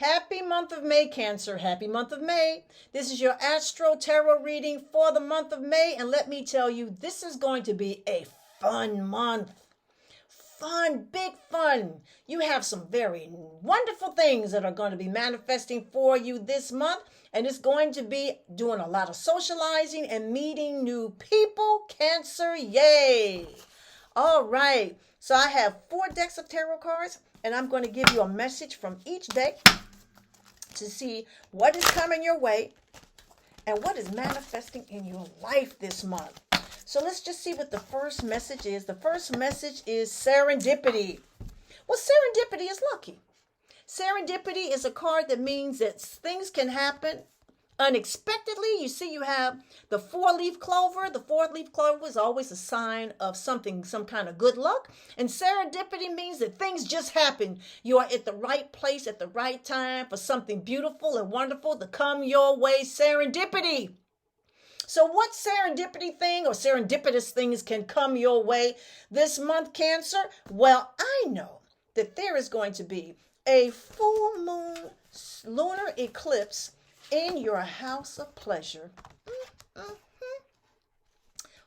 Happy month of May, Cancer. Happy month of May. This is your Astro Tarot reading for the month of May. And let me tell you, this is going to be a fun month. Fun, big fun. You have some very wonderful things that are going to be manifesting for you this month. And it's going to be doing a lot of socializing and meeting new people. Cancer, yay. All right. So I have 4 decks of tarot cards. And I'm going to give you a message from each deck to see what is coming your way and what is manifesting in your life this month. So let's just see what the first message is. The first message is serendipity. Well, serendipity is lucky. Serendipity is a card that means that things can happen unexpectedly. You see, you have the 4-leaf clover. The 4-leaf clover is always a sign of something, some kind of good luck. And serendipity means that things just happen. You are at the right place at the right time for something beautiful and wonderful to come your way. Serendipity. So what serendipity thing or serendipitous things can come your way this month, Cancer? Well, I know that there is going to be a full moon lunar eclipse in your house of pleasure.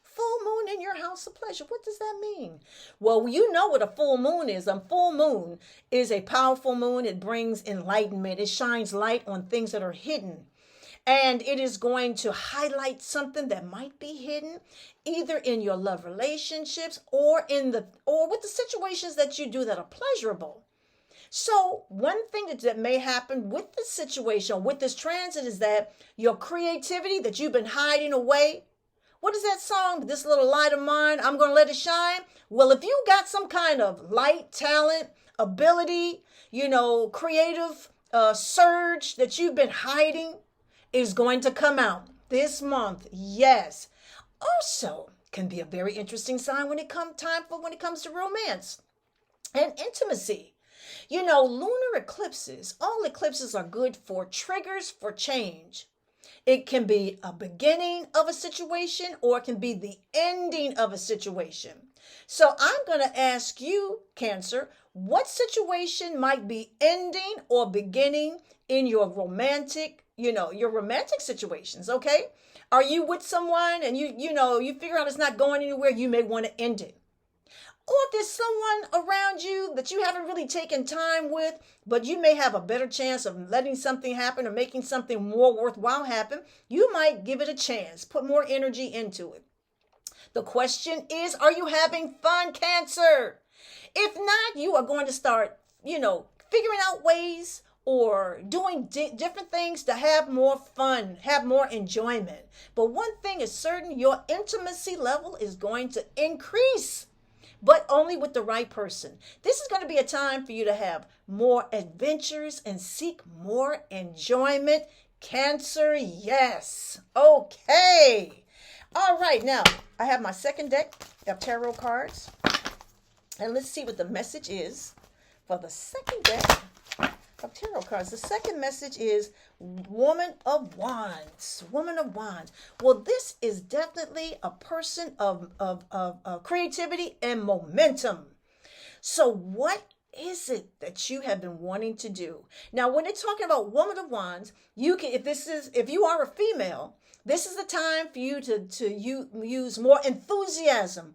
Full moon in your house of pleasure. What does that mean? Well, you know what a full moon is. A full moon is a powerful moon. It brings enlightenment. It shines light on things that are hidden. And it is going to highlight something that might be hidden either in your love relationships or with the situations that you do that are pleasurable. So one thing that may happen with this situation, with this transit, is that your creativity that you've been hiding away. What is that song? This little light of mine, I'm going to let it shine. Well, if you got some kind of light, talent, ability, creative surge that you've been hiding is going to come out this month. Yes. Also can be a very interesting sign when it comes to romance and intimacy. Lunar eclipses, all eclipses are good for triggers for change. It can be a beginning of a situation or it can be the ending of a situation. So I'm going to ask you, Cancer, what situation might be ending or beginning in your romantic situations, okay? Are you with someone and you figure out it's not going anywhere, you may want to end it. Or if there's someone around you that you haven't really taken time with, but you may have a better chance of letting something happen or making something more worthwhile happen, you might give it a chance, put more energy into it. The question is, are you having fun, Cancer? If not, you are going to start, figuring out ways or doing different things to have more fun, have more enjoyment. But one thing is certain, your intimacy level is going to increase, but only with the right person. This is going to be a time for you to have more adventures and seek more enjoyment. Cancer, yes. Okay. All right, now I have my second deck of tarot cards. And let's see what the message is for the second deck of tarot cards. The second message is Woman of Wands. Woman of Wands. Well, this is definitely a person of creativity and momentum. So what is it that you have been wanting to do? Now, when it's talking about Woman of Wands, if you are a female, this is the time for you to use more enthusiasm,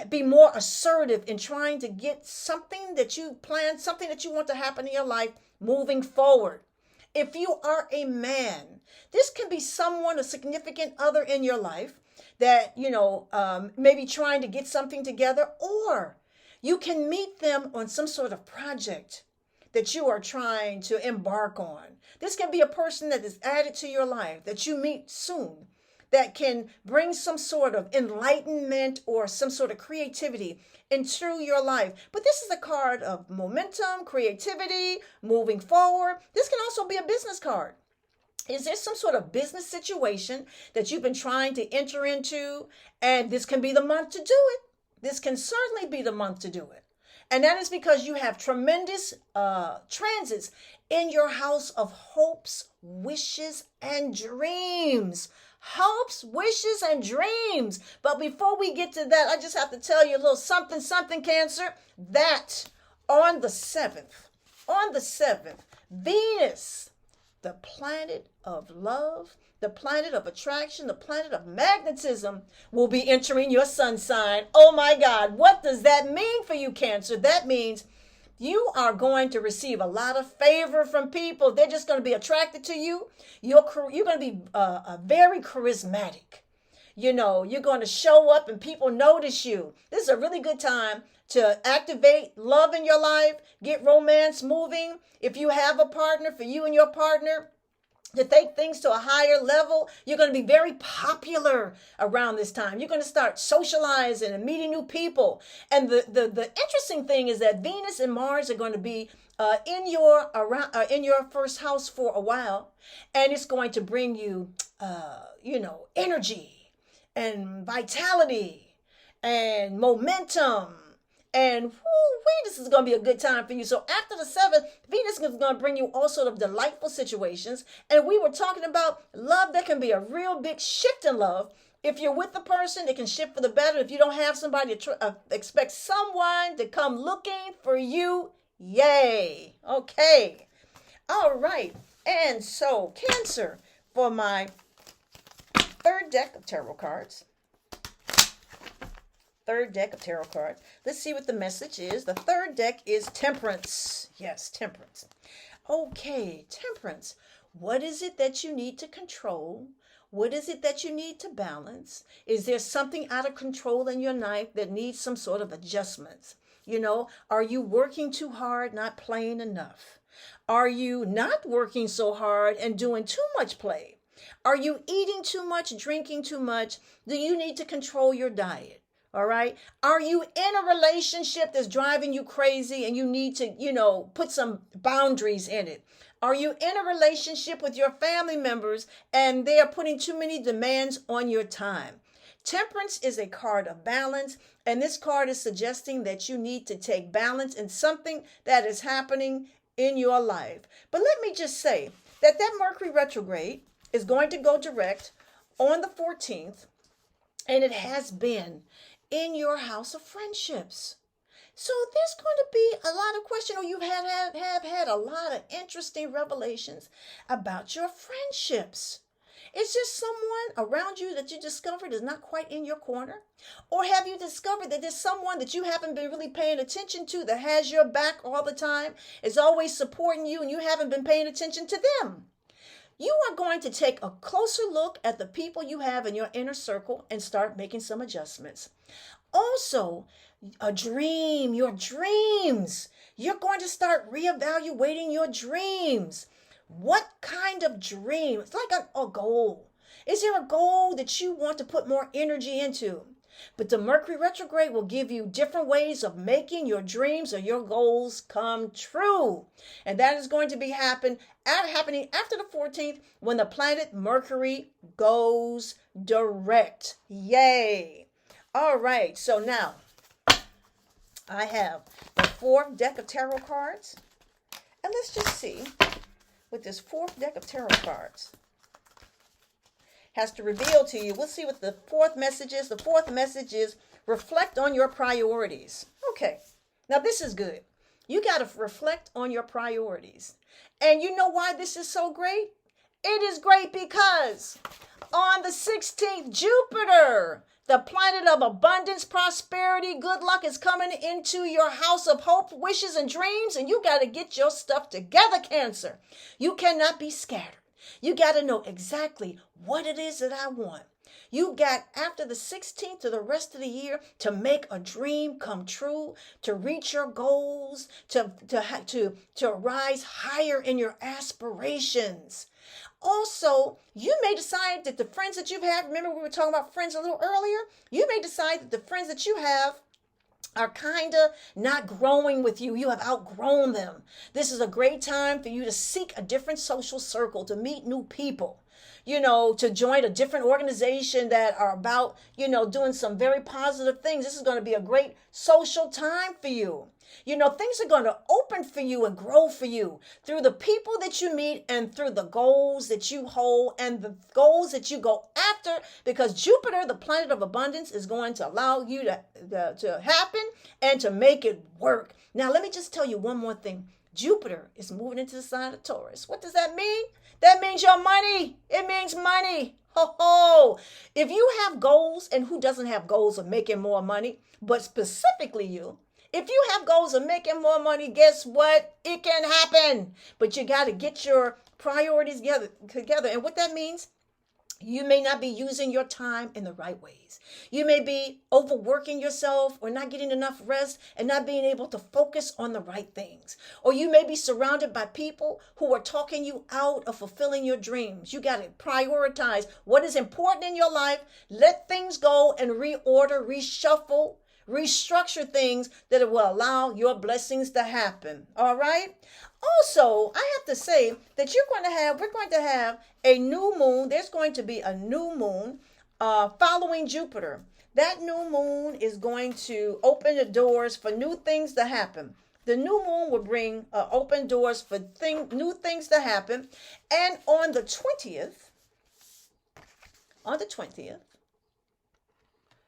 be more assertive in trying to get something that you plan, something that you want to happen in your life moving forward. If you are a man, this can be someone, a significant other in your life that, maybe trying to get something together, or you can meet them on some sort of project that you are trying to embark on. This can be a person that is added to your life that you meet soon, that can bring some sort of enlightenment or some sort of creativity into your life. But this is a card of momentum, creativity, moving forward. This can also be a business card. Is there some sort of business situation that you've been trying to enter into? And this can be the month to do it. This can certainly be the month to do it. And that is because you have tremendous transits in your house of hopes, wishes, and dreams. Hopes, wishes, and dreams. But before we get to that, I just have to tell you a little something, Cancer, that on the 7th On the 7th, Venus, the planet of love, the planet of attraction, the planet of magnetism, will be entering your sun sign. Oh my God, what does that mean for you, Cancer? That means you are going to receive a lot of favor from people. They're just going to be attracted to you. You're going to be very charismatic. You know, you're going to show up and people notice you. This is a really good time to activate love in your life, get romance moving. If you have a partner, for you and your partner, to take things to a higher level, you're going to be very popular around this time. You're going to start socializing and meeting new people. And the interesting thing is that Venus and Mars are going to be in your first house for a while, and it's going to bring you, energy and vitality and momentum. And woo-wee, this is going to be a good time for you. So after the 7th, Venus is going to bring you all sort of delightful situations. And we were talking about love. There can be a real big shift in love. If you're with the person, it can shift for the better. If you don't have somebody, expect someone to come looking for you. Yay. Okay. All right. And so, Cancer, for my 3rd deck of tarot cards. 3rd deck of tarot cards. Let's see what the message is. The 3rd deck is Temperance. Yes, Temperance. Okay, Temperance. What is it that you need to control? What is it that you need to balance? Is there something out of control in your life that needs some sort of adjustments? You know, are you working too hard, not playing enough? Are you not working so hard and doing too much play? Are you eating too much, drinking too much? Do you need to control your diet? All right. Are you in a relationship that's driving you crazy and you need to, put some boundaries in it? Are you in a relationship with your family members and they are putting too many demands on your time? Temperance is a card of balance, and this card is suggesting that you need to take balance in something that is happening in your life. But let me just say that Mercury retrograde is going to go direct on the 14th, and it has been in your house of friendships. So there's going to be a lot of questions, or you have had a lot of interesting revelations about your friendships. Is there someone around you that you discovered is not quite in your corner? Or have you discovered that there's someone that you haven't been really paying attention to that has your back all the time, is always supporting you, and you haven't been paying attention to them? You are going to take a closer look at the people you have in your inner circle and start making some adjustments. Also, your dreams. You're going to start reevaluating your dreams. What kind of dream? It's like a goal. Is there a goal that you want to put more energy into? But the Mercury retrograde will give you different ways of making your dreams or your goals come true. And that is going to be happening after the 14th, when the planet Mercury goes direct. Yay. All right. So now I have the 4th deck of tarot cards. And let's just see what this 4th deck of tarot cards has to reveal to you. We'll see what the 4th message is. The 4th message is reflect on your priorities. Okay. Now this is good. You got to reflect on your priorities. And you know why this is so great? It is great because on the 16th, Jupiter, the planet of abundance, prosperity, good luck, is coming into your house of hope, wishes, and dreams. And you got to get your stuff together, Cancer. You cannot be scattered. You got to know exactly what it is that I want. You got after the 16th to the rest of the year to make a dream come true, to reach your goals, to rise higher in your aspirations. Also, you may decide that the friends that you've had, remember we were talking about friends a little earlier? You may decide that the friends that you have are kind of not growing with you. You have outgrown them. This is a great time for you to seek a different social circle, to meet new people, to join a different organization that are about, doing some very positive things. This is going to be a great social time for you. Things are going to open for you and grow for you through the people that you meet and through the goals that you hold and the goals that you go after, because Jupiter, the planet of abundance, is going to allow you to happen and to make it work. Now, let me just tell you one more thing. Jupiter is moving into the sign of Taurus. What does that mean? That means your money. It means money. Ho ho. If you have goals, and who doesn't have goals of making more money, but specifically you, if you have goals of making more money, guess what? It can happen. But you got to get your priorities together. And what that means, you may not be using your time in the right ways. You may be overworking yourself or not getting enough rest and not being able to focus on the right things. Or you may be surrounded by people who are talking you out of fulfilling your dreams. You got to prioritize what is important in your life, let things go and reorder, reshuffle, restructure things that will allow your blessings to happen. All right. Also, I have to say that we're going to have a new moon. There's going to be a new moon following Jupiter. That new moon is going to open the doors for new things to happen. The new moon will bring open doors for new things to happen. And on the 20th,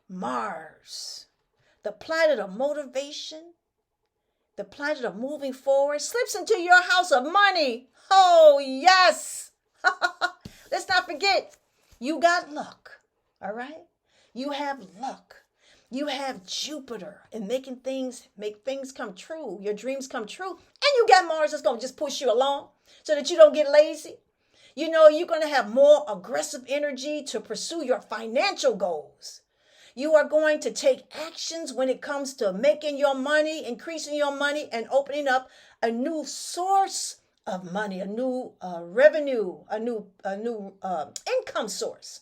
Mars, the planet of motivation, the planet of moving forward, slips into your house of money. Oh, yes. Let's not forget, you got luck. All right? You have luck. You have Jupiter and make things come true, your dreams come true. And you got Mars that's going to just push you along so that you don't get lazy. You know, you're going to have more aggressive energy to pursue your financial goals. You are going to take actions when it comes to making your money, increasing your money, and opening up a new source of money, a new revenue, a new income source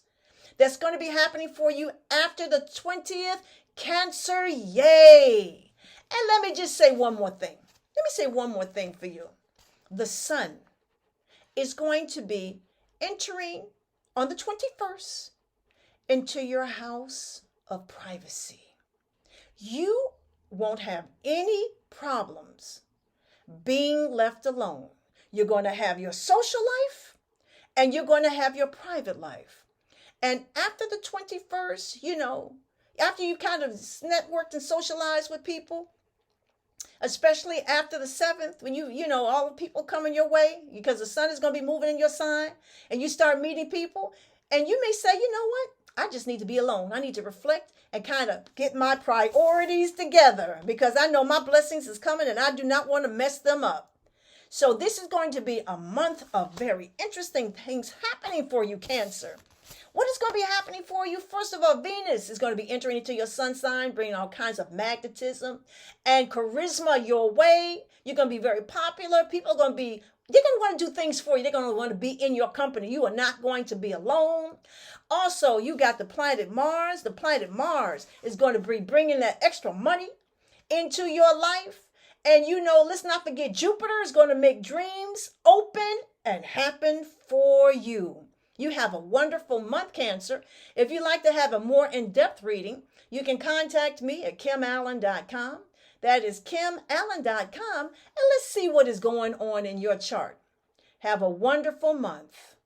that's going to be happening for you after the 20th. Cancer, yay! And let me just say one more thing. Let me say one more thing for you. The sun is going to be entering on the 21st into your house of privacy. You won't have any problems being left alone. You're going to have your social life and you're going to have your private life. And after the 21st, after you kind of networked and socialized with people, especially after the 7th, when all the people coming your way, because the sun is going to be moving in your sign, and you start meeting people, and you may say, you know what? I just need to be alone. I need to reflect and kind of get my priorities together because I know my blessings is coming and I do not want to mess them up. So this is going to be a month of very interesting things happening for you, Cancer. What is going to be happening for you? First of all, Venus is going to be entering into your sun sign, bringing all kinds of magnetism and charisma your way. You're going to be very popular. They're going to want to do things for you. They're going to want to be in your company. You are not going to be alone. Also, you got the planet Mars. The planet Mars is going to be bringing that extra money into your life. And let's not forget, Jupiter is going to make dreams open and happen for you. You have a wonderful month, Cancer. If you'd like to have a more in-depth reading, you can contact me at kimallen.com. That is kimallen.com. And let's see what is going on in your chart. Have a wonderful month.